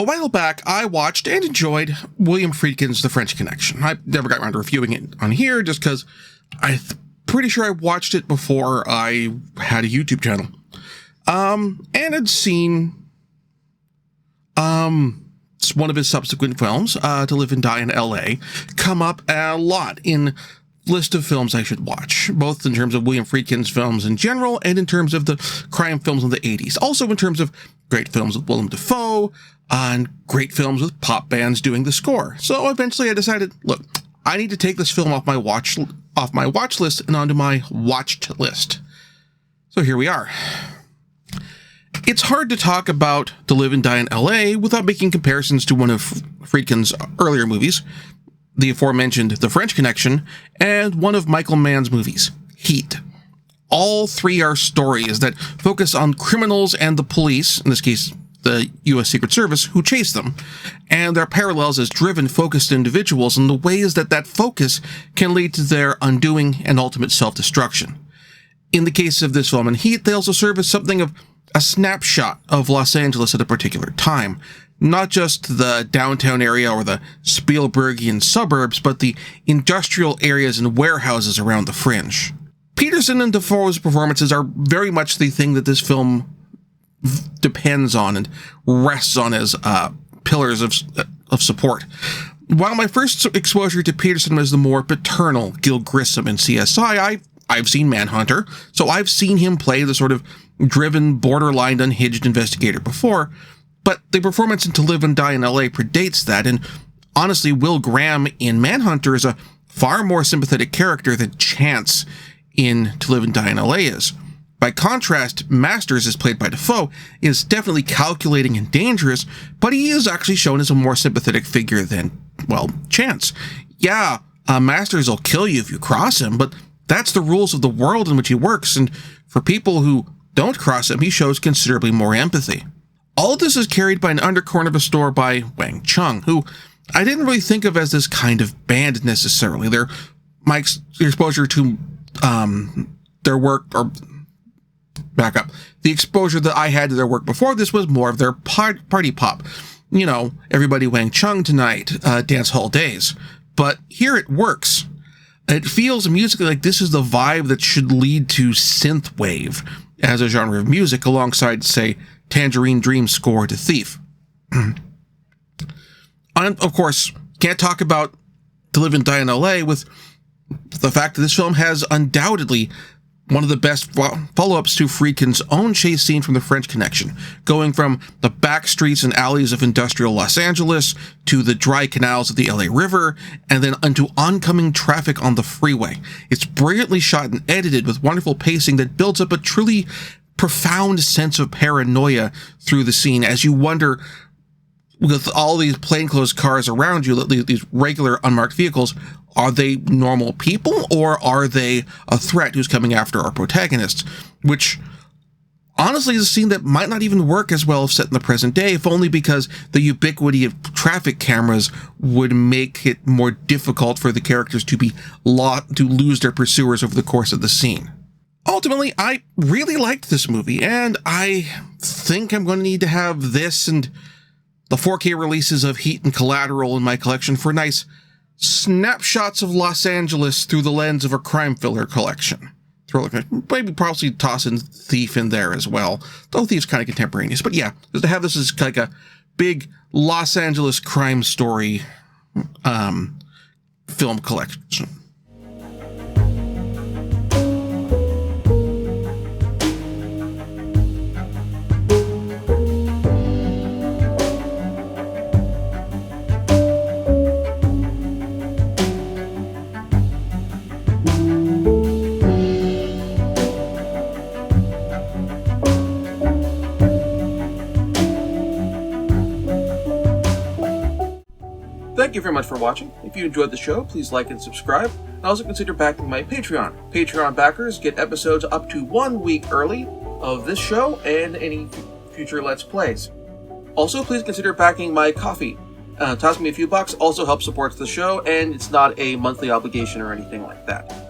while back, I watched and enjoyed William Friedkin's The French Connection. I never got around to reviewing it on here just because I'm pretty sure I watched it before I had a YouTube channel. And had seen one of his subsequent films, To Live and Die in L.A., come up a lot in list of films I should watch, both in terms of William Friedkin's films in general and in terms of the crime films of the 80s. Also in terms of great films with Willem Dafoe and great films with pop bands doing the score. So eventually I decided, look, I need to take this film off my watch list and onto my watched list. So here we are. It's hard to talk about To Live and Die in L.A. without making comparisons to one of Friedkin's earlier movies, the aforementioned The French Connection, and one of Michael Mann's movies, Heat. All three are stories that focus on criminals and the police, in this case, the U.S. Secret Service, who chase them, and their parallels as driven, focused individuals and the ways that that focus can lead to their undoing and ultimate self-destruction. In the case of this film and Heat, they also serve as something of a snapshot of Los Angeles at a particular time. Not just the downtown area or the Spielbergian suburbs, but the industrial areas and warehouses around the fringe. Peterson and Dafoe's performances are very much the thing that this film depends on and rests on as pillars of support. While my first exposure to Peterson was the more paternal Gil Grissom in CSI, I've seen Manhunter, so I've seen him play the sort of driven, borderline unhinged investigator before, but the performance in To Live and Die in L.A. predates that, and honestly, Will Graham in Manhunter is a far more sympathetic character than Chance in To Live and Die in L.A. is. By contrast, Masters, as played by Dafoe, is definitely calculating and dangerous, but he is actually shown as a more sympathetic figure than, well, Chance. Yeah, Masters will kill you if you cross him, but that's the rules of the world in which he works, and for people who don't cross him, he shows considerably more empathy. All of this is carried by an undercurrent of a store by Wang Chung, who I didn't really think of as this kind of band necessarily. My exposure to their work, or back up, the exposure that I had to their work before this was more of their party pop. You know, everybody Wang Chung tonight, dance hall days. But here it works. It feels musically like this is the vibe that should lead to synthwave as a genre of music alongside, say, Tangerine Dream's score to Thief. And of course, can't talk about To Live and Die in L.A. with the fact that this film has undoubtedly one of the best follow-ups to Friedkin's own chase scene from The French Connection, going from the back streets and alleys of industrial Los Angeles to the dry canals of the LA River, and then onto oncoming traffic on the freeway. It's brilliantly shot and edited with wonderful pacing that builds up a truly profound sense of paranoia through the scene as you wonder, with all these plainclothes cars around you, these regular unmarked vehicles, are they normal people or are they a threat who's coming after our protagonists? Which honestly is a scene that might not even work as well if set in the present day, if only because the ubiquity of traffic cameras would make it more difficult for the characters to lose their pursuers over the course of the scene. Ultimately, I really liked this movie, and I think I'm going to need to have this and the 4K releases of Heat and Collateral in my collection for nice snapshots of Los Angeles through the lens of a crime filler collection. Maybe probably toss in Thief in there as well, though Thief's kind of contemporaneous. But yeah, just to have this as like a big Los Angeles crime story film collection. Thank you very much for watching. If you enjoyed the show, please like and subscribe. And also consider backing my Patreon. Patreon backers get episodes up to 1 week early of this show and any future Let's Plays. Also, please consider backing my Ko-fi. Toss me a few bucks also helps support the show, and it's not a monthly obligation or anything like that.